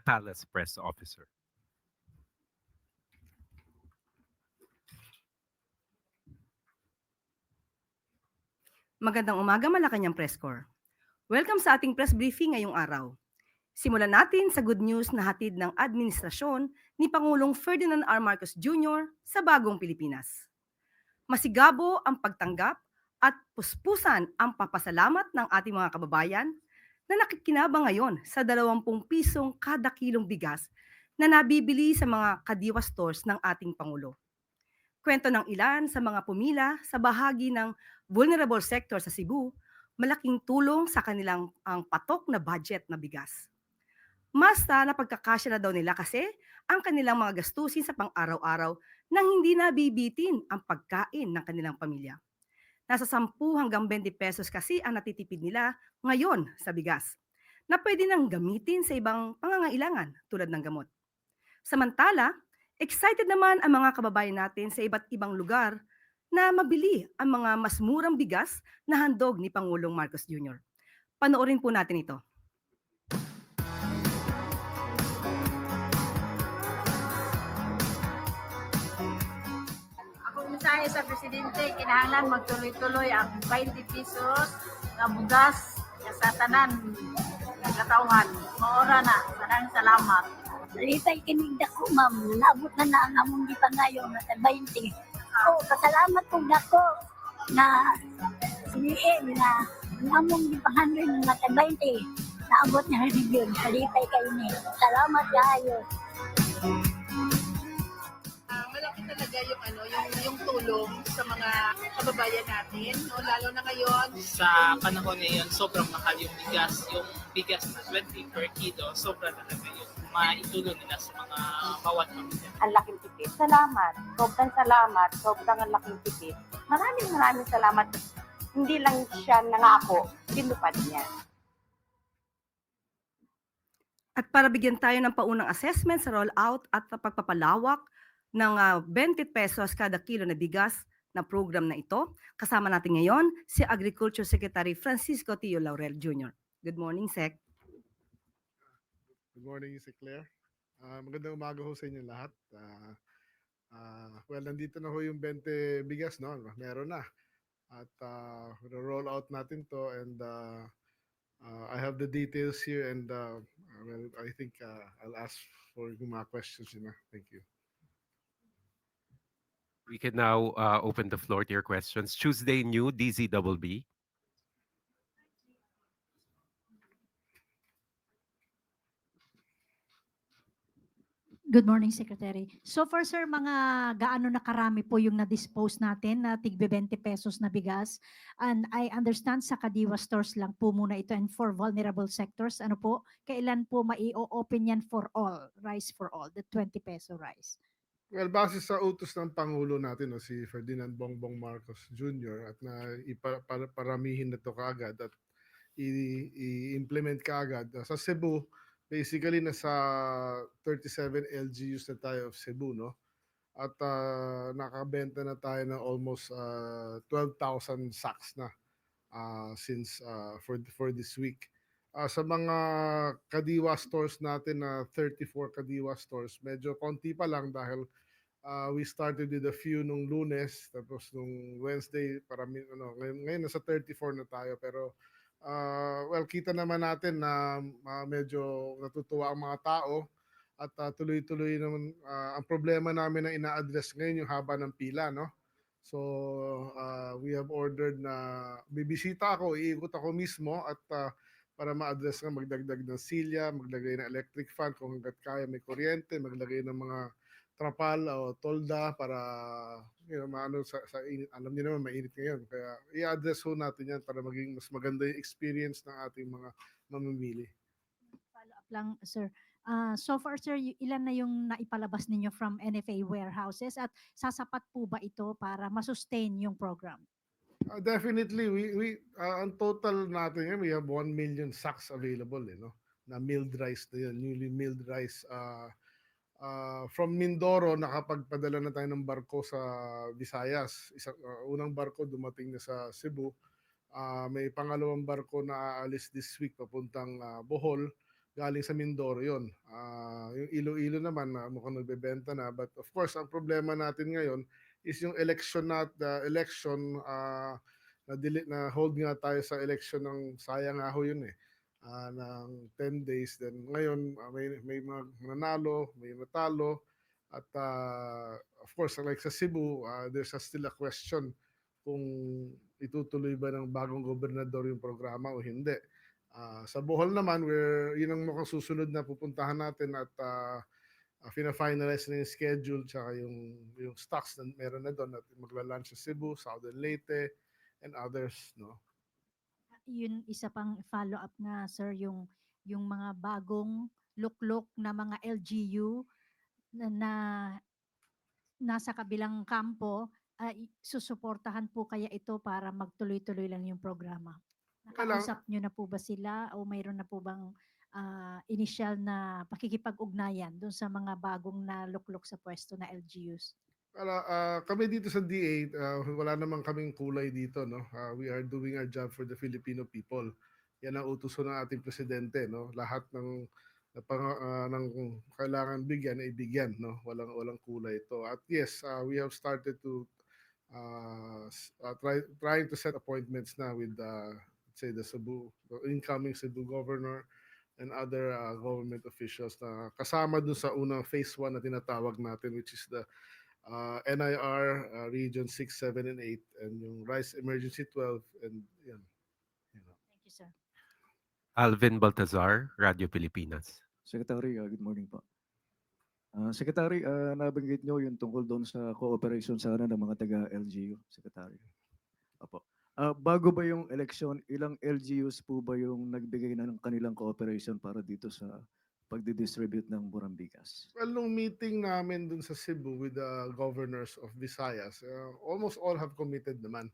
Palace press officer. Magandang umaga, Malacanang Press Corps. Welcome sa ating press briefing ngayong araw. Simulan natin sa good news na hatid ng administrasyon ni Pangulong Ferdinand R. Marcos Jr. sa bagong Pilipinas. Masigabo ang pagtanggap at puspusan ang papasalamat ng ating mga kababayan na nakikinabang ngayon sa 20 pisong kada kilong bigas na nabibili sa mga kadiwa stores ng ating Pangulo. Kwento ng ilan sa mga pumila sa bahagi ng vulnerable sector sa Cebu, malaking tulong sa kanilang ang patok na budget na bigas. Basta napagkakasya na daw nila kasi ang kanilang mga gastusin sa pang-araw-araw nang hindi nabibitin ang pagkain ng kanilang pamilya. Nasa 10 hanggang 20 pesos kasi ang natitipid nila ngayon sa bigas na pwede nang gamitin sa ibang pangangailangan tulad ng gamot. Samantala, excited naman ang mga kababayan natin sa iba't ibang lugar na mabili ang mga mas murang bigas na handog ni Pangulong Marcos Jr. Panoorin po natin ito. Akong mensahe sa Presidente, kinahanglan magtuloy-tuloy ang 20 pesos na bugas sa tanan ng katauhan. Maora na. Maraming salamat. Litay kinig dako ma'am, nabot na na ang among gipangayo na 20. Oh, pasalamat kong dako na siniin na ang among gipanghanoy nga 20. Naabot na rin yun, litay kayo ni. Salamat kayo. Malaki talaga yung yung tulong sa mga kababayan natin, no? Lalo na ngayon sa panahon ngayon, sobrang mahal yung bigas na 20 per kilo, sobrang talaga yung maitulong nila sa mga bawat pamilya. Ang laking tipid. Salamat. Sobrang ang laking tipid. Maraming salamat. Hindi lang siya nangako, tinupad niya. At para bigyan tayo ng paunang assessment sa rollout at pagpapalawak ng 20 pesos kada kilo na bigas na program na ito, kasama natin ngayon si Agriculture Secretary Francisco Tio Laurel Jr. Good morning, Sec. Good morning, si Claire. Magandang umaga ho sa inyo lahat. Well, nandito na ho yung 20 bigas, no? Meron na. At roll out natin to and I have the details here and well, I think I'll ask for yung mga questions. Thank you. We can now open the floor to your questions. Tuesday New, DZBB. Good morning, Secretary. So far, sir, mga gaano na karami po yung na-dispose natin na tig 20 pesos na bigas? And I understand sa Kadiwa stores lang po muna ito and for vulnerable sectors, ano po, kailan po mai-open yan for all, rice for all, the 20 peso rice? Well, base sa utos ng Pangulo natin, no, si Ferdinand Bongbong Marcos Jr. at na paramihin na to kaagad at i-implement kaagad. Sa Cebu, basically nasa 37 LGUs na tayo of Cebu, no? At nakabenta na tayo ng almost 12,000 sacks na since for this week. Sa mga Kadiwa stores natin na 34 Kadiwa stores, medyo konti pa lang dahil we started with a few nung Lunes, tapos nung Wednesday, ngayon nasa 34 na tayo. Pero, well, kita naman natin na medyo natutuwa ang mga tao at tuloy-tuloy naman. Ang problema namin na ina-address ngayon yung haba ng pila, no? So, we have ordered na bibisita ako, iikot ako mismo at para ma-address nga, magdagdag ng silya, maglagay ng electric fan kung hanggat kaya may kuryente, maglagay ng mga trapal o tolda para maano sa init. Alam niyo naman mainit ngayon, kaya i-address ho natin yan para maging mas maganda yung experience ng ating mga mamimili. Follow up lang, sir. So far, sir, ilan na yung naipalabas ninyo from NFA warehouses at sasapat po ba ito para masustain yung program? Definitely, we ang total natin yan, we have 1 million sacks available, no? Na milled rice na yun, newly milled rice. From Mindoro, nakapagpadala na tayo ng barko sa Visayas. Unang barko dumating na sa Cebu. May pangalawang barko na aalis this week papuntang Bohol. galing sa Mindoro yun. Yung Iloilo naman na mukhang nagbebenta na. But of course, ang problema natin ngayon is yung election na hold nga tayo sa election ng sayang nga ho yun eh. Ng 10 days. Then ngayon, may mga nanalo, may natalo. At of course, like sa Cebu, there's still a question kung itutuloy ba ng bagong gobernador yung programa o hindi. Sa Bohol naman, yun ang mukhang susunod na pupuntahan natin at fina-finalize na yung schedule tsaka yung stocks na meron na doon at magla-launch sa Cebu, Southern Leyte, and others. No? Yun isa pang follow-up na sir, yung mga bagong luklok na mga LGU na nasa kabilang kampo, susuportahan po kaya ito para magtuloy-tuloy lang yung programa? Nakausap nyo na po ba sila o mayroon na po bang initial na pakikipag-ugnayan dun sa mga bagong naluklok sa pwesto na LGUs? Kami dito sa DA, wala namang kaming kulay dito. No? We are doing our job for the Filipino people. Yan ang utos ng ating presidente. No? Lahat ng kailangan bigyan ay bigyan. No? Walang kulay ito. At yes, we have started to trying to set appointments na with say the incoming Cebu governor and other government officials na kasama dun sa unang phase 1 na tinatawag natin, which is the NIR Region 6, 7, and 8 and yung Rice Emergency 12 and yan. Thank you, sir. Alvin Baltazar, Radio Pilipinas. Secretary, good morning po. Secretary, nabanggit nyo yung tungkol doon sa cooperation sana ng mga taga-LGU, Secretary. Apo. Bago ba yung election, ilang LGUs po ba yung nagbigay na ng kanilang cooperation para dito sa pagdidistribute ng Burambigas? Well, nung meeting namin dun sa Cebu with the governors of Visayas, almost all have committed naman.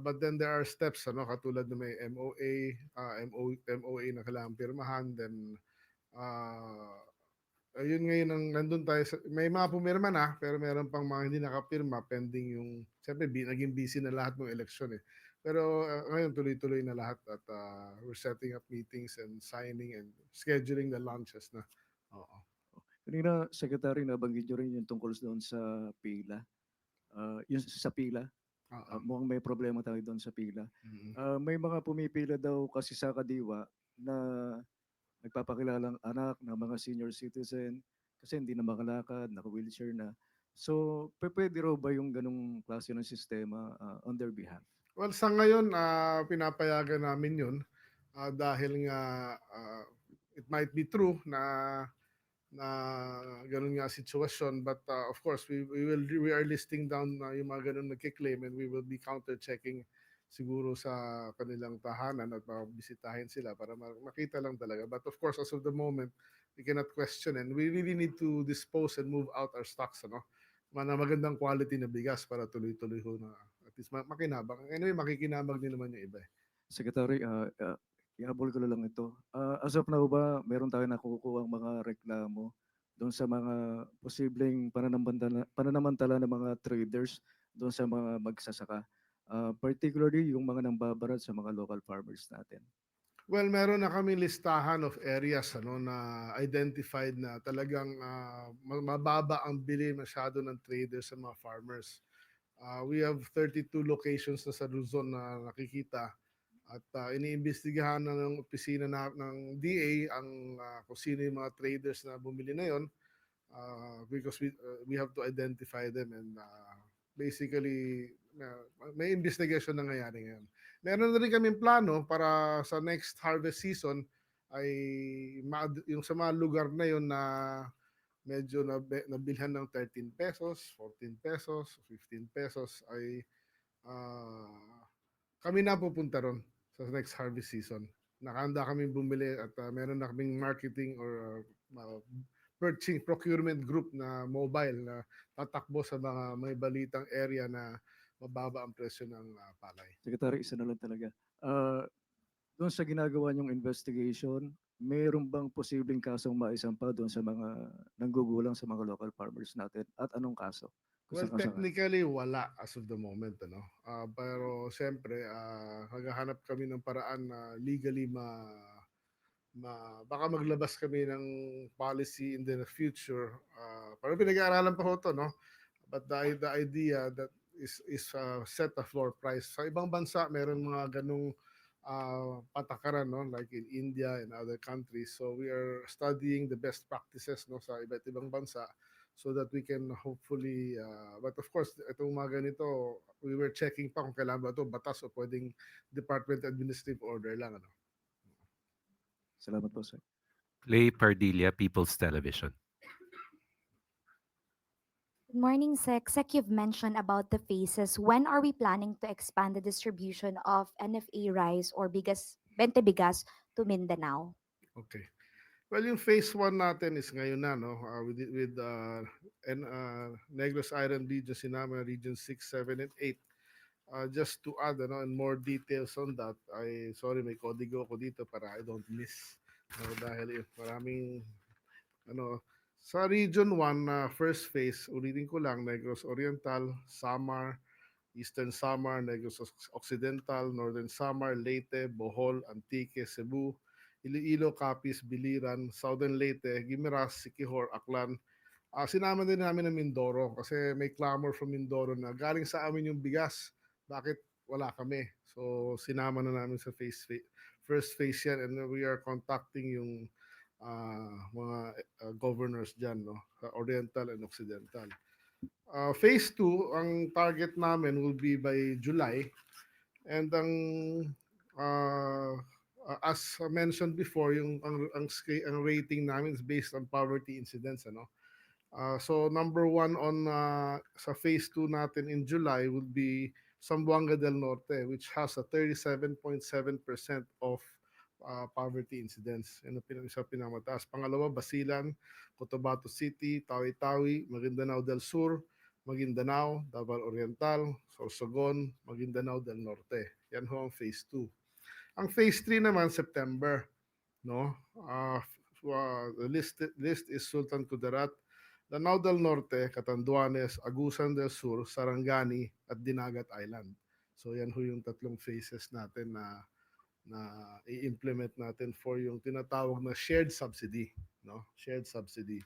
But then there are steps, katulad na may MOA na kailangan pirmahan, then ayun ngayon ang nandun tayo, may mga pumirma na, pero meron pang mga hindi nakapirma pending yung, siyempre naging busy na lahat ng election eh. Pero ngayon tuloy-tuloy na lahat at we're setting up meetings and signing and scheduling the launches na. Oo. Kanina, Secretary, nabanggit nyo rin yung tungkol doon sa pila. Yung sa pila, mukhang may problema tayo doon sa pila. May mga pumipila daw kasi sa Kadiwa na nagpapakilalang anak ng mga senior citizen kasi hindi na makalakad, naka-wheelchair na. So, pwede raw ba yung ganong klase ng sistema on their behalf? Well, sa ngayon, pinapayagan namin yun dahil nga it might be true na ganun nga sitwasyon, but of course we are listing down yung mga ganun nagki-claim and we will be counter-checking siguro sa kanilang tahanan at bisitahin sila para makita lang talaga. But of course, as of the moment, we cannot question and we really need to dispose and move out our stocks, magandang quality na bigas para tuloy-tuloy ho na at least makinabang. Anyway, makikinabang din naman yung iba. Secretary, ihabol ko na lang ito. As of now ba, meron tayo nakukuha ang mga reklamo doon sa mga posibleng pananamantala ng mga traders doon sa mga magsasaka? Particularly yung mga nambabarat sa mga local farmers natin. Well, meron na kami listahan of areas na identified na talagang mababa ang bili masyado ng traders sa mga farmers. We have 32 locations na sa Luzon na nakikita at iniimbestigahan na ng opisina ng DA ang kung sino yung mga traders na bumili na yon because we have to identify them and basically may investigation na nangyayari ngayon. Meron na rin kaming plano para sa next harvest season ay yung sa mga lugar na yon na medyo nabilhan ng 13 pesos, 14 pesos, 15 pesos ay kami na pupunta ron sa next harvest season. Nakahanda kami bumili at meron na kaming marketing or procurement group na mobile na tatakbo sa mga may balitang area na mababa ang presyo ng palay. Secretary, isa na lang talaga. Doon sa ginagawa niyong investigation, mayroon bang posibleng kasong maisampa doon sa mga nanggugulang sa mga local farmers natin? At anong kaso? Well, technically, wala as of the moment. Pero siyempre, maghahanap kami ng paraan na legally baka maglabas kami ng policy in the future. Parang pinag-aaralan pa ho to, no? But the idea that is set a floor price. Sa ibang bansa, meron mga ganung patakaran, no? Like in India and other countries. So we are studying the best practices, no, sa iba't ibang bansa so that we can hopefully, but of course, itong mga ganito, we were checking pa kung kailangan ba ito batas o pwedeng Department Administrative Order lang, ano. Salamat po, sir. Lay Pardilla, People's Television. Good morning, Sec. Sec, you've mentioned about the phases. When are we planning to expand the distribution of NFA rice or bigas, Bente Bigas to Mindanao? Okay. Well, yung phase 1 natin is ngayon na, no? With Negros Island region, Sinama region 6, 7, and 8. Just to add, ano, and more details on that, sorry, may kodigo ko dito para I don't miss. Dahil maraming, ano, sa region 1, first phase, ulitin ko lang, Negros Oriental, Samar, Eastern Samar, Negros Occidental, Northern Samar, Leyte, Bohol, Antique, Cebu, Iloilo, Capiz, Biliran, Southern Leyte, Guimaras, Siquijor, Aklan. Sinama din namin ng Mindoro kasi may clamor from Mindoro na galing sa amin yung bigas. Bakit wala kami? So sinama na namin sa first phase yan, and we are contacting yung mga governors dyan, no? Oriental and Occidental. Phase 2, ang target namin will be by July. And ang as mentioned before, yung ang rating namin is based on poverty incidence, ano. So number 1 on sa phase 2 natin in July would be Zamboanga del Norte, which has a 37.7% of poverty incidence. Yan ang isa pinamataas. Pangalawa, Basilan, Cotabato City, Tawi-Tawi, Maguindanao del Sur, Maguindanao, Davao Oriental, Sorsogon, Maguindanao del Norte. Yan ho ang phase 2. Ang phase 3 naman, September, no? The list is Sultan Kudarat, Lanao del Norte, Catanduanes, Agusan del Sur, Sarangani, at Dinagat Island. So yan ho yung tatlong phases natin na i-implement natin for yung tinatawag na shared subsidy, no? Shared subsidy.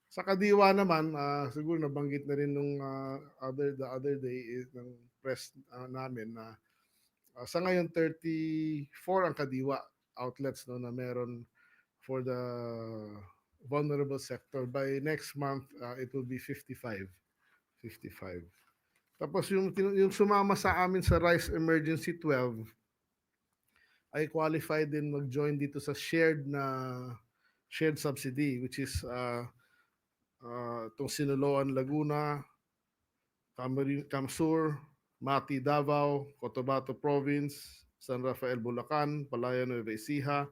Sa Kadiwa naman, siguro nabanggit na rin nung the other day ng press namin na sa ngayon 34 ang Kadiwa outlets, no, na meron for the vulnerable sector. By next month, it will be 55. Tapos yung sumama sa amin sa Rice Emergency 12 ay qualified din mag-join dito sa shared subsidy, which is itong Sinaloan, Laguna, Camsur, Mati, Davao, Cotabato Province, San Rafael, Bulacan, Palayan, Nueva Ecija,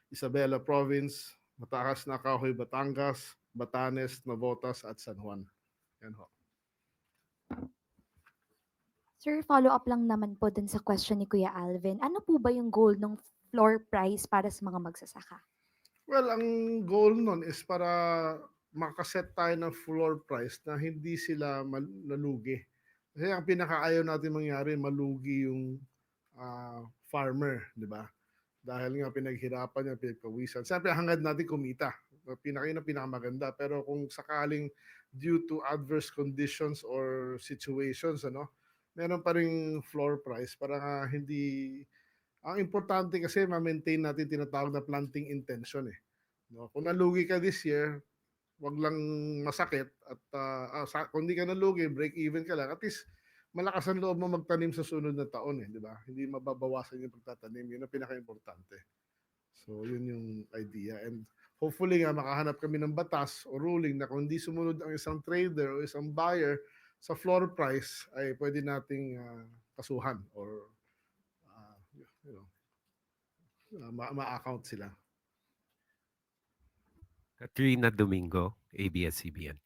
Isabela Province, Mataas na Kahoy, Batangas, Batanes, Navotas, at San Juan. Yan ho. Sir, follow-up lang naman po dun sa question ni Kuya Alvin. Ano po ba yung goal ng floor price para sa mga magsasaka? Well, ang goal nun is para makaset tayo ng floor price na hindi sila nalugi. Kasi ang pinakaayaw natin mangyari, malugi yung farmer, di ba? Dahil nga pinaghirapan niya, pinagpawisan. Siyempre, hangad natin kumita. Pinakamaganda. Pero kung sakaling due to adverse conditions or situations, ano, meron pa ring floor price para nga hindi... Ang importante kasi ma-maintain natin tinatawag na planting intention, eh. No? Kung nalugi ka this year, wag lang masakit at kung hindi ka nalugi, break even ka lang. At least malakas ang loob mo magtanim sa sunod na taon, eh, di ba? Hindi mababawasan yung pagtatanim. Yun ang pinaka-importante. So, yun yung idea. And hopefully nga makahanap kami ng batas o ruling na kung hindi sumunod ang isang trader o isang buyer sa floor price, ay pwede nating kasuhan or ma-account sila. Katrina Domingo, ABS-CBN.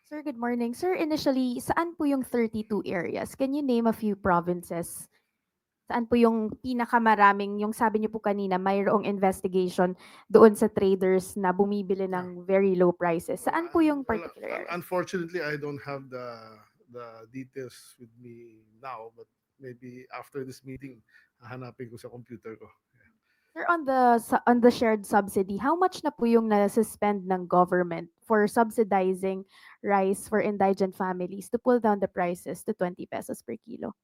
Sir, good morning. Sir, initially, saan po yung 32 areas? Can you name a few provinces? Saan po yung pinakamaraming, yung sabi niyo po kanina, mayroong investigation doon sa traders na bumibili ng very low prices. Saan po yung particular areas? Unfortunately, I don't have the details with me now, but maybe after this meeting, hahanapin ko sa computer ko. Sir, on the shared subsidy, how much na po yung na-suspend ng government for subsidizing rice for indigent families to pull down the prices to 20 pesos per kilo?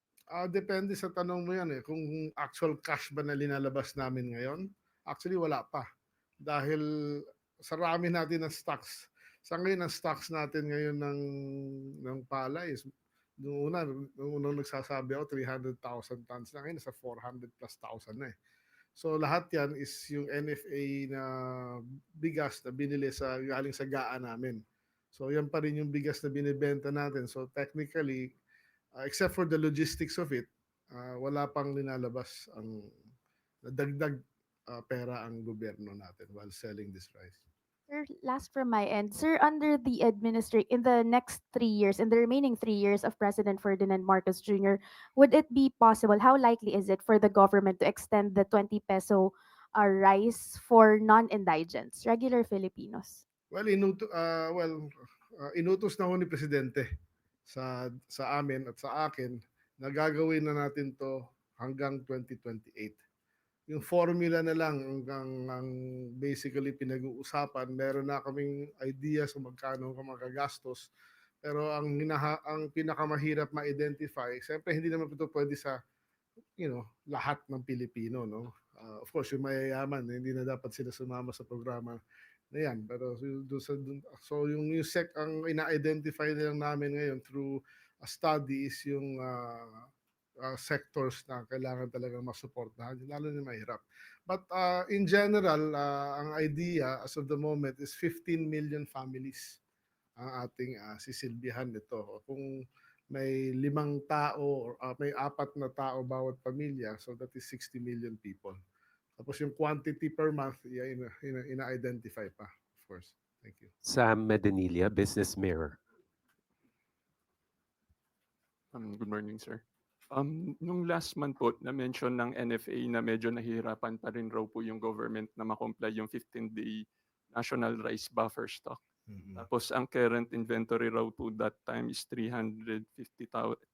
Depende sa tanong mo yan eh. Kung actual cash ba na linalabas namin ngayon, actually wala pa. Dahil sarami natin ng stocks. Sa ngayon, ang stocks natin ngayon ng palay is nung unang nagsasabi ako, 300,000 tons na ngayon, nasa 400 plus thousand na eh. So lahat yan is yung NFA na bigas na binili galing sa GAA namin. So yan pa rin yung bigas na binibenta natin. So technically, except for the logistics of it, wala pang linalabas ang dagdag pera ang gobyerno natin while selling this rice. Sir, last from my end. Sir, under the in the next 3 years, in the remaining 3 years of President Ferdinand Marcos Jr., would it be possible, how likely is it for the government to extend the 20 peso rice for non-indigents, regular Filipinos? Well, inutos na ho ni Presidente sa amin at sa akin na gagawin na natin to hanggang 2028. Yung formula na lang ang basically pinag-uusapan. Meron na kaming idea sa magkano ang magagastos. Pero ang pinakamahirap ma-identify, siyempre hindi naman ito pwede sa lahat ng Pilipino, no? Of course, yung mayayaman, hindi na dapat sila sumama sa programa na yan. Pero so yung ang ina-identify na lang namin ngayon through a study is yung sectors na kailangan talagang masuportahan, lalo na mahirap. But in general, ang idea as of the moment is 15 million families ang ating sisilbihan nito. Kung may 5 tao or may 4 na tao bawat pamilya, so that is 60 million people. Tapos yung quantity per month, ina-identify pa, of course. Thank you. Sam Medinilla, Business Mirror. Good morning, sir. Nung last month po, na-mention ng NFA na medyo nahihirapan pa rin raw po yung government na makomply yung 15-day national rice buffer stock. Tapos ang current inventory raw po that time is 358,000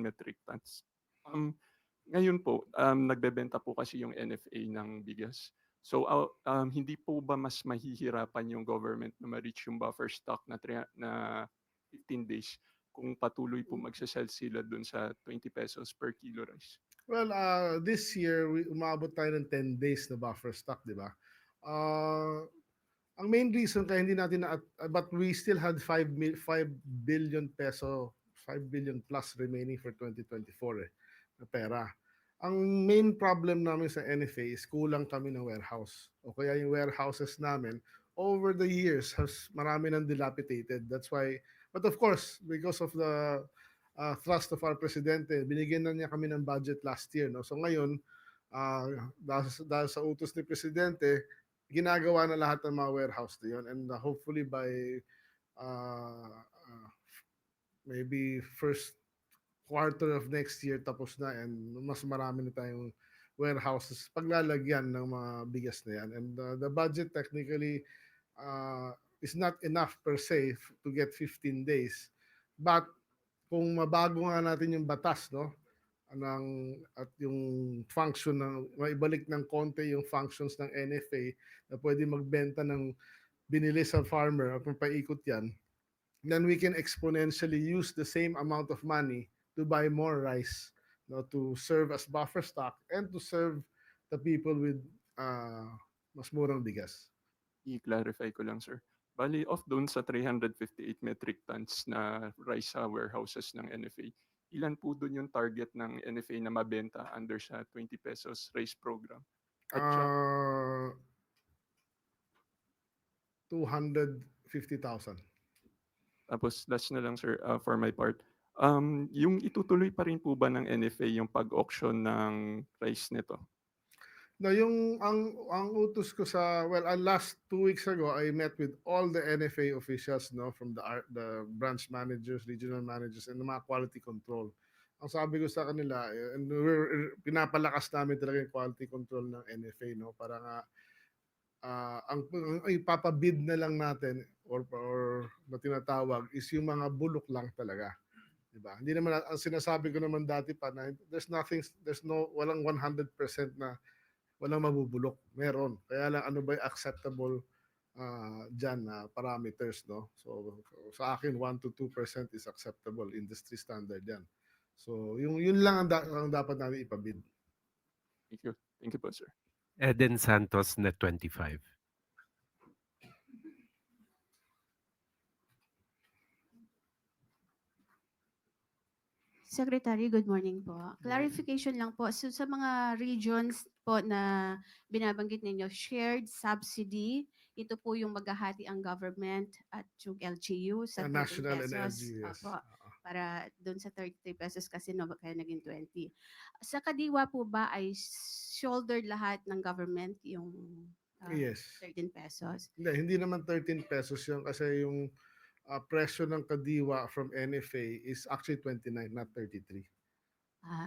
metric tons. Ngayon po, nagbebenta po kasi yung NFA ng bigas. So hindi po ba mas mahihirapan yung government na ma-reach yung buffer stock na 15 days kung patuloy po magsasell sila dun sa 20 pesos per kilo rice? Well, this year, umabot tayo ng 10 days na buffer stock, di ba? Ang main reason kaya hindi natin but we still had 5 billion peso, 5 billion plus remaining for 2024 na pera. Ang main problem namin sa NFA is kulang kami ng warehouse. O kaya yung warehouses namin, over the years, marami nang dilapidated. That's why, but of course, because of the thrust of our presidente, binigyan na niya kami ng budget last year. No? So ngayon, dahil sa utos ni presidente, ginagawa na lahat ng mga warehouse na yun. And hopefully by maybe first quarter of next year tapos na and mas marami na tayong warehouses paglalagyan ng mga bigas na yan. And the budget technically is not enough per se to get 15 days. But kung mabago nga natin yung batas, no? At yung function maibalik ng konti yung functions ng NFA na pwede magbenta ng binili sa farmer at paikot yan, then we can exponentially use the same amount of money to buy more rice, no, to serve as buffer stock and to serve the people with mas murang bigas. I-clarify ko lang, sir. Bali, off doon sa 358 metric tons na rice sa warehouses ng NFA, ilan po doon yung target ng NFA na mabenta under sa 20 pesos rice program? 250,000. Tapos last na lang, sir, for my part. Yung itutuloy pa rin po ba ng NFA yung pag-auction ng rice nito? No, ang utos ko last 2 weeks ago, I met with all the NFA officials, no, from the branch managers, regional managers, and the mga quality control. Ang sabi ko sa kanila, and pinapalakas namin talaga yung quality control ng NFA, no, para nga ang ipapabid na lang natin or na tinatawag is yung mga bulok lang talaga. Diba? Hindi naman ang sinasabi ko naman dati pa na walang 100% na walang mabubulok. Meron. Kaya lang ano ba yung acceptable dyan na parameters, no? So sa akin 1 to 2% is acceptable, industry standard yan. So yun lang ang dapat natin ipabid. Thank you. Thank you po, sir. Eden Santos, Net 25. Secretary, good morning po. Clarification lang po. So sa mga regions po na binabanggit ninyo, shared subsidy, ito po yung maghahati ang government at yung LGU sa 13 National and pesos. LG, yes. Opo, para doon sa 33 pesos kasi no, kaya naging 20. Sa Kadiwa po ba ay shoulder lahat ng government yung Yes. 13 pesos? Hindi naman 13 pesos yun kasi yung presyo ng Kadiwa from NFA is actually 29, not 33.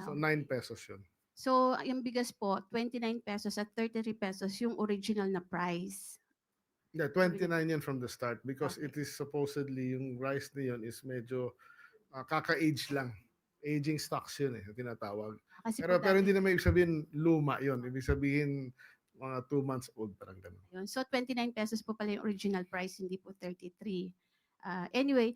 So 9 pesos yun. So, yung bigas po, 29 pesos at 33 pesos yung original na price. Yeah, 29 yan from the start because it is supposedly yung rice na yun is medyo kaka-age lang. Aging stocks yun tinatawag. Kasi Pero po hindi naman ibig sabihin luma yun. Ibig sabihin mga 2 months old, parang ganun. yun. So, 29 pesos po pala yung original price, hindi po 33. Anyway,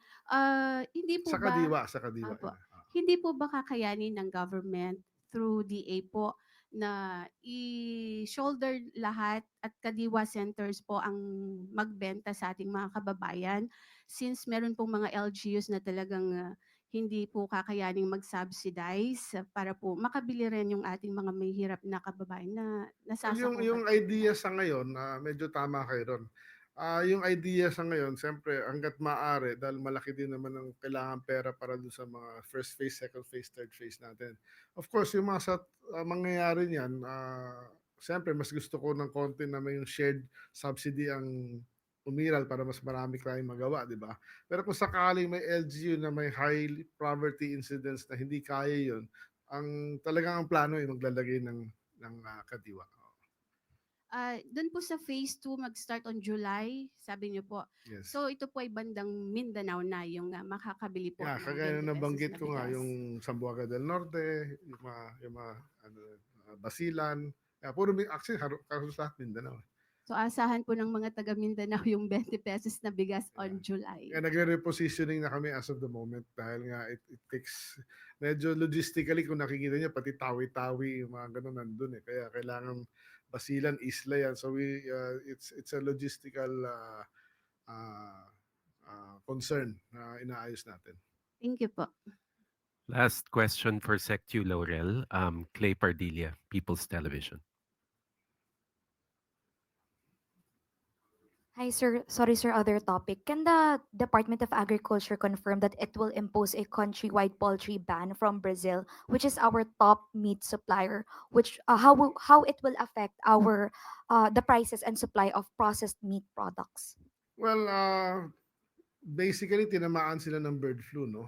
hindi po Sa ba... Kadiwa. Opo. Hindi po ba kakayanin ng government through DA po na i-shoulder lahat at Kadiwa centers po ang magbenta sa ating mga kababayan since meron pong mga LGUs na talagang hindi po kakayaning mag-subsidize para po makabili rin yung ating mga may hirap na kababayan na nasasakupan. Yung idea sa ngayon, medyo tama kayo ron. Yung idea sa ngayon, siyempre, hanggat maaari, dahil malaki din naman ang kailangan pera para doon sa mga first phase, second phase, third phase natin. Of course, yung mga mangyayari niyan, siyempre, mas gusto ko ng konti na may yung shared subsidy ang umiral para mas marami tayong magawa, di ba? Pero kung sakaling may LGU na may high poverty incidence na hindi kaya yun, talagang ang plano ay maglalagay ng Kadiwa. Doon po sa phase 2 mag-start on July, sabi niyo po. Yes. So ito po ay bandang Mindanao na yung makakabili po. Yeah, ng kagaya 20 na pesos nabanggit na ko nga, bigas. yung Zamboanga del Norte, yung mga Basilan. Puro actually, karos lahat Mindanao. So asahan po ng mga taga Mindanao yung 20 pesos na bigas on July. Kaya nagre-repositioning na kami as of the moment dahil nga it takes, medyo logistically kung nakikita niyo, pati Tawi-Tawi, yung mga ganun nandun Kaya kailangan Basilan, Isla yan. So it's a logistical concern na inaayos natin. Thank you po. Last question for Sec2 Laurel, Clay Pardilla, People's Television. Hi, sir. Sorry, sir. Other topic. Can the Department of Agriculture confirm that it will impose a countrywide poultry ban from Brazil, which is our top meat supplier? Which how it will affect our the prices and supply of processed meat products? Well, basically tinamaan sila ng bird flu, no?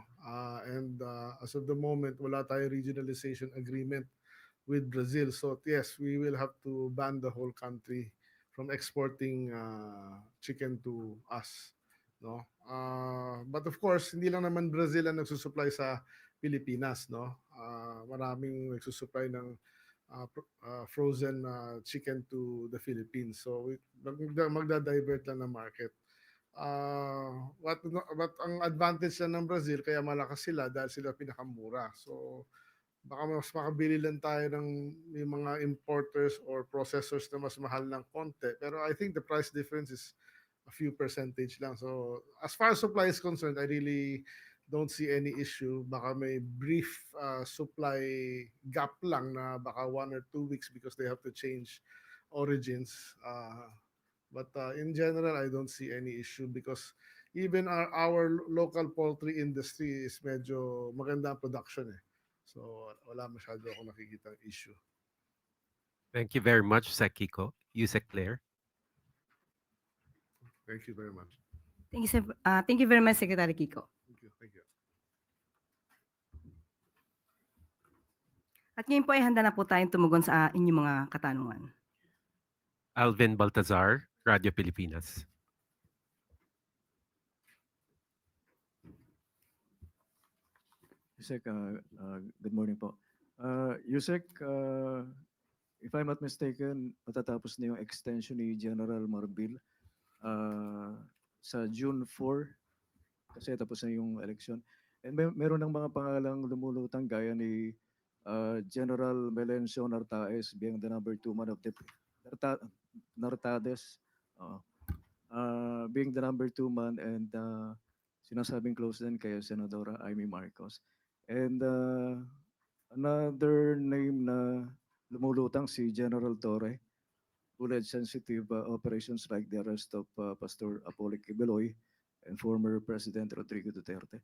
And as of the moment, wala tayong regionalization agreement with Brazil. So yes, we will have to ban the whole country from exporting chicken to us, no? But of course, hindi lang naman Brazil ang nagsusupply sa Pilipinas, no? Maraming nagsusupply ng frozen chicken to the Philippines. So magda-divert lang ng market. What ang advantage lang ng Brazil kaya malakas sila dahil sila pinakamura. So baka mas makabili lang tayo ng yung mga importers or processors na mas mahal ng konti. Pero I think the price difference is a few percentage lang. So as far as supply is concerned, I really don't see any issue. Baka may brief supply gap lang na baka 1 or 2 weeks because they have to change origins. But in general, I don't see any issue because even our local poultry industry is medyo maganda ang production So wala masyado ako nakikita issue. Thank you very much, Sec Kiko. Yusek Claire. Thank you very much. Thank you very much, Secretary Kiko. Thank you. At ngayon po ay handa na po tayong tumugon sa inyong mga katanungan. Alvin Baltazar, Radio Pilipinas. Yusek, good morning po. Yusek, if I'm not mistaken, matatapos na yung extension ni General Marbil sa June 4 kasi tapos na yung election. And meron ng mga pangalang lumulutang gaya ni General Melencio Nartaes being the number 2 man of the Nartades being the number 2 man and sinasabing close din kay Senadora Amy Marcos. And another name na lumulutang si General Torre who led sensitive operations like the arrest of Pastor Apollo Kibeloy and former President Rodrigo Duterte.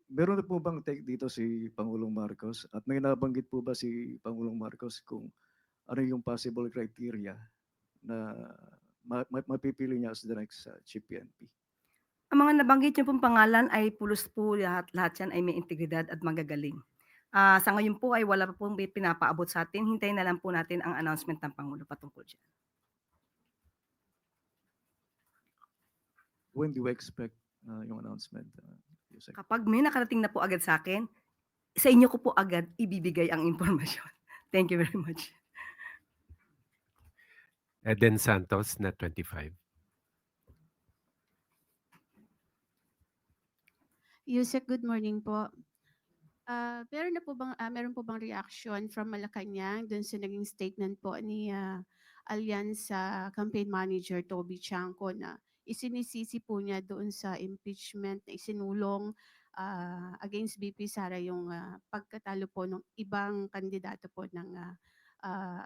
Meron na po bang take dito si Pangulong Marcos? At may nabanggit po ba si Pangulong Marcos kung ano yung possible criteria na mapipili niya as the next Chief PNP? Ang mga nabanggit niyo pong pangalan ay pulos po lahat yan ay may integridad at magagaling. Sa ngayon po ay wala pa pong pinapaabot sa atin. Hintayin na lang po natin ang announcement ng Pangulo patungkol dyan. When do you expect yung announcement? Yusek? Kapag may nakarating na po agad sa akin, sa inyo ko po agad ibibigay ang impormasyon. Thank you very much. Eden Santos, Net 25. Yusek, good morning po. Meron po bang reaction from Malacanang dun sa naging statement po ni Alyansa Campaign Manager Toby Chanco na isinisisi po niya doon sa impeachment na isinulong against BP Sara yung pagkatalo po ng ibang kandidato po ng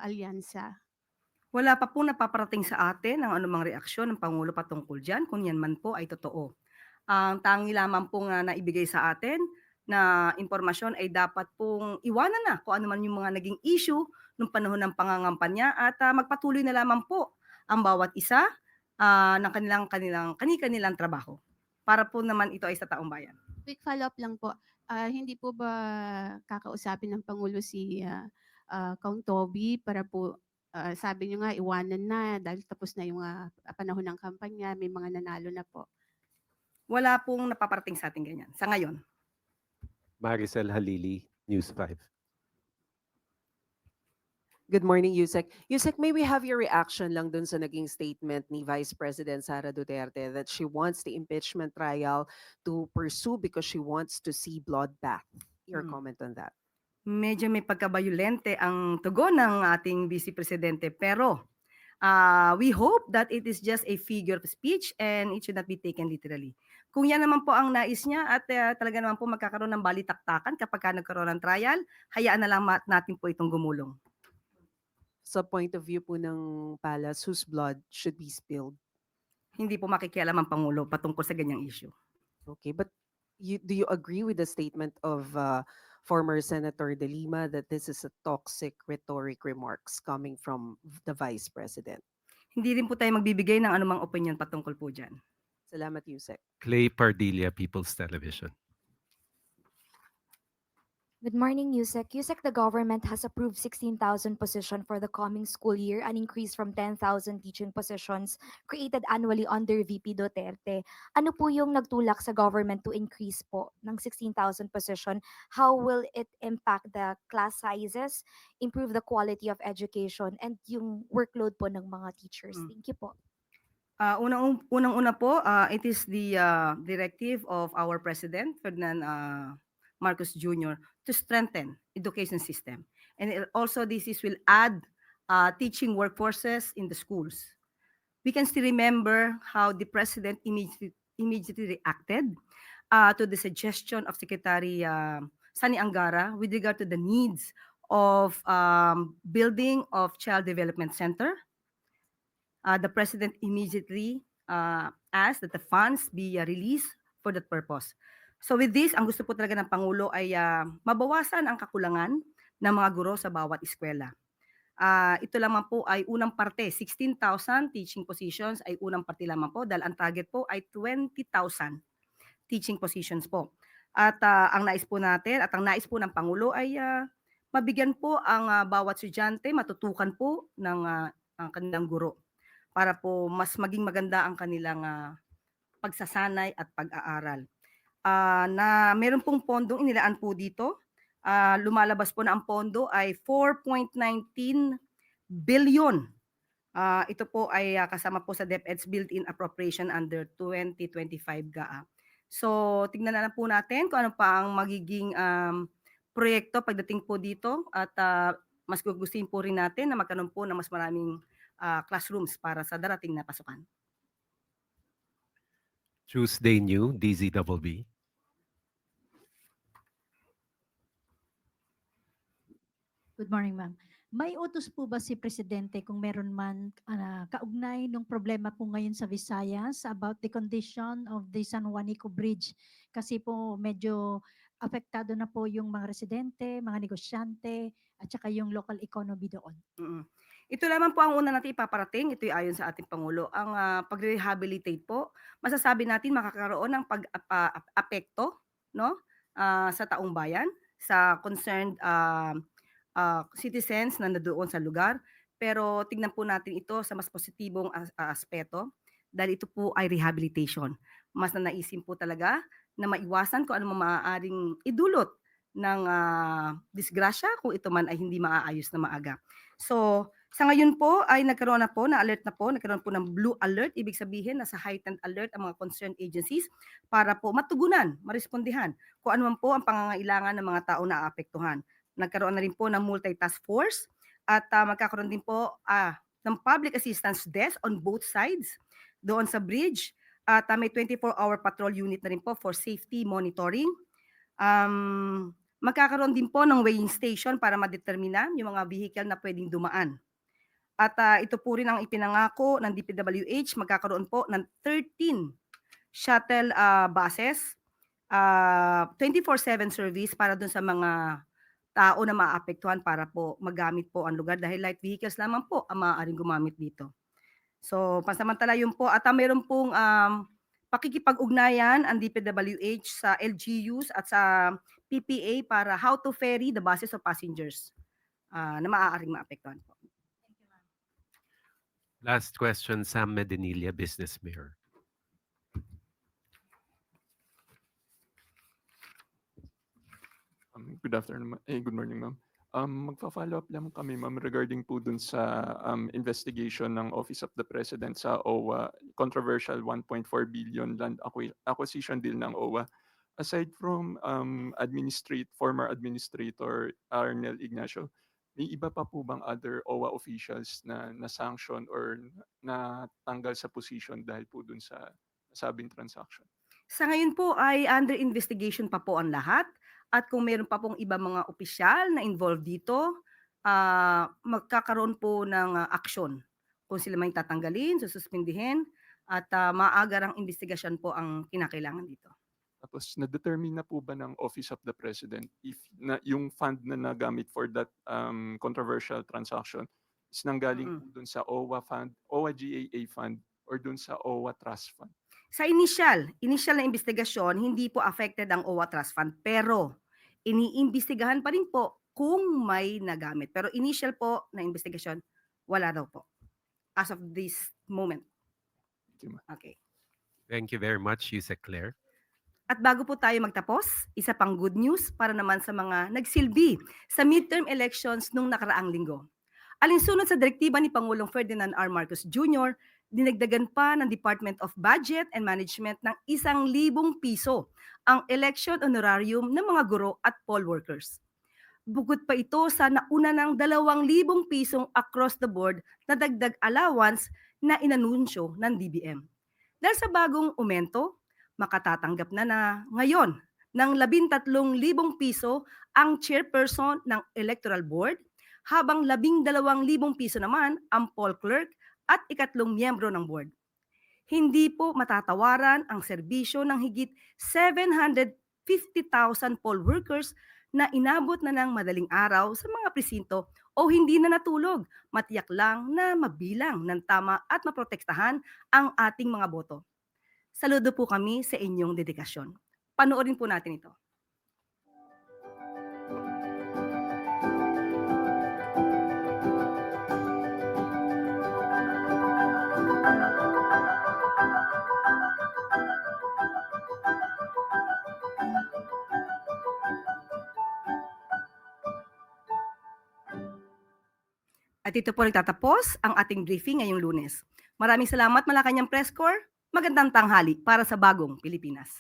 Alyansa? Wala pa po napaparating sa atin ang anumang reaksyon ng Pangulo patungkol dyan, kung yan man po ay totoo. Ang tangi lamang pong naibigay sa atin na impormasyon ay dapat pong iwanan na kung ano man yung mga naging issue nung panahon ng pangangampanya at magpatuloy na lamang po ang bawat isa ng kanilang trabaho para po naman ito ay sa taong bayan. Quick follow-up lang po. Hindi po ba kakausapin ng Pangulo si Kong Toby para po sabi niyo nga iwanan na dahil tapos na yung panahon ng kampanya, may mga nanalo na po? Wala pong napaparating sa atin ganyan sa ngayon. Maricel Halili, News 5. Good morning, Yusek. Yusek, may we have your reaction lang dun sa naging statement ni Vice President Sara Duterte that she wants the impeachment trial to pursue because she wants to see bloodbath. Your comment on that? Medyo may pagkabayolente ang tugon ng ating Vice Presidente pero we hope that it is just a figure of speech and it should not be taken literally. Kung yan naman po ang nais niya at talaga naman po magkakaroon ng balitaktakan kapag nagkaroon ng trial, hayaan na lang natin po itong gumulong. Sa point of view po ng Palace, whose blood should be spilled? Hindi po makikialam ang Pangulo patungkol sa ganyang issue. Okay, but do you agree with the statement of former Senator De Lima that this is a toxic rhetoric remarks coming from the Vice President? Hindi rin po tayo magbibigay ng anumang opinion patungkol po dyan. Salamat, Yusek. Clay Pardilla, People's Television. Good morning, Yusek. Yusek, the government has approved 16,000 positions for the coming school year, an increase from 10,000 teaching positions created annually under VP Duterte. Ano po yung nagtulak sa government to increase po ng 16,000 position? How will it impact the class sizes, improve the quality of education, and yung workload po ng mga teachers? Thank you po. Unang-una po, it is the directive of our President, Ferdinand Marcos Jr., to strengthen education system. And also this will add teaching workforces in the schools. We can still remember how the President immediately reacted to the suggestion of Secretary Sani Angara with regard to the needs of building of Child Development Center. The President immediately asked that the funds be released for that purpose. So with this, ang gusto po talaga ng Pangulo ay mabawasan ang kakulangan ng mga guro sa bawat eskwela. Ito lamang po ay unang parte, 16,000 teaching positions ay unang parte lamang po dahil ang target po ay 20,000 teaching positions po. At ang nais po natin at ang nais po ng Pangulo ay mabigyan po ang bawat estudyante, matutukan po ng ang kanilang guro para po mas maging maganda ang kanilang pagsasanay at pag-aaral. Na meron pong pondong inilaan po dito lumalabas po na ang pondo ay 4.19 billion. Ito po ay kasama po sa DepEd's built-in appropriation under 2025 GAA. So, tignan na lang po natin kung ano pa ang magiging proyekto pagdating po dito at mas gugustuhin po rin natin na magkaroon po ng mas maraming classrooms para sa darating na pasukan. Tuesday New, DZBB. Good morning, ma'am. May utos po ba si Presidente kung meron man kaugnay ng problema po ngayon sa Visayas about the condition of the San Juanico Bridge? Kasi po medyo apektado na po yung mga residente, mga negosyante, at saka yung local economy doon. Ito naman po ang una natin ipaparating, ito ayon sa ating Pangulo, ang pag-rehabilitate po. Masasabi natin makakaroon ng pag-apekto no? Sa taong bayan, sa concerned citizens na nandoon sa lugar. Pero tingnan po natin ito sa mas positibong aspeto dahil ito po ay rehabilitation. Mas nanaisin po talaga na maiwasan kung ano maaaring idulot ng disgrasya kung ito man ay hindi maaayos na maaga. So, sa ngayon po ay nagkaroon ng blue alert, ibig sabihin nasa heightened alert ang mga concerned agencies para po matugunan, marespondihan kung ano man po ang pangangailangan ng mga tao na aapektuhan. Nagkaroon na rin po ng multi-task force at magkakaroon din po ng public assistance desk on both sides doon sa bridge at may 24-hour patrol unit na rin po for safety monitoring. Magkakaroon din po ng weighing station para madetermina yung mga vehicle na pwedeng dumaan. At ito po rin ang ipinangako ng DPWH, magkakaroon po ng 13 shuttle buses, 24/7 service para dun sa mga tao na maapektuhan para po magamit po ang lugar dahil light vehicles lamang po ang maaaring gumamit dito. So, pansamantala yun po at mayroon pong pakikipag-ugnayan ang DPWH sa LGUs at sa PPA para how to ferry the buses of passengers na maaaring maapektuhan po. Last question, Sam Medinilla, Business Mirror. Good afternoon, good morning, ma'am. Magpa-follow up lang kami, ma'am, regarding po dun sa investigation ng Office of the President sa OWA, controversial 1.4 billion land acquisition deal ng OWA. Aside from former administrator Arnel Ignacio, may iba pa po bang other OWA officials na na-sanction or natanggal sa position dahil po dun sa nasabing transaction? Sa ngayon po ay under investigation pa po ang lahat. At kung meron pa pong iba mga opisyal na involved dito, magkakaroon po ng aksyon. Kung sila may tatanggalin, sususpindihin, at maagar ang investigasyon po ang kinakailangan dito. Tapos, na-determine na po ba ng Office of the President if yung fund na nagamit for that controversial transaction is nanggaling po dun sa OWA fund, OWA GAA fund, or dun sa OWA Trust Fund? Sa initial na investigasyon, hindi po affected ang OWA Trust Fund, pero iniimbestigahan pa rin po kung may nagamit. Pero initial po na investigasyon, wala daw po. As of this moment. Okay. Thank you very much, Yusek Claire. At bago po tayo magtapos, isa pang good news para naman sa mga nagsilbi sa midterm elections nung nakaraang linggo. Alinsunod sa direktiba ni Pangulong Ferdinand R. Marcos Jr., dinagdagan pa ng Department of Budget and Management ng 1,000 piso ang election honorarium ng mga guro at poll workers. Bukod pa ito sa nauna ng 2,000 pisong across the board na dagdag allowance na inanunsyo ng DBM. Dahil sa bagong aumento, makatatanggap na ngayon ng 13,000 piso ang chairperson ng Electoral Board, habang 12,000 piso naman ang poll clerk at ikatlong miyembro ng board. Hindi po matatawaran ang serbisyo ng higit 750,000 poll workers na inabot na ng madaling araw sa mga presinto o hindi na natulog, matiyak lang na mabilang ng tama at maprotektahan ang ating mga boto. Saludo po kami sa inyong dedikasyon. Panoorin po natin ito. At ito po nagtatapos ang ating briefing ngayong Lunes. Maraming salamat Malacanang Press Corps. Magandang tanghali para sa bagong Pilipinas.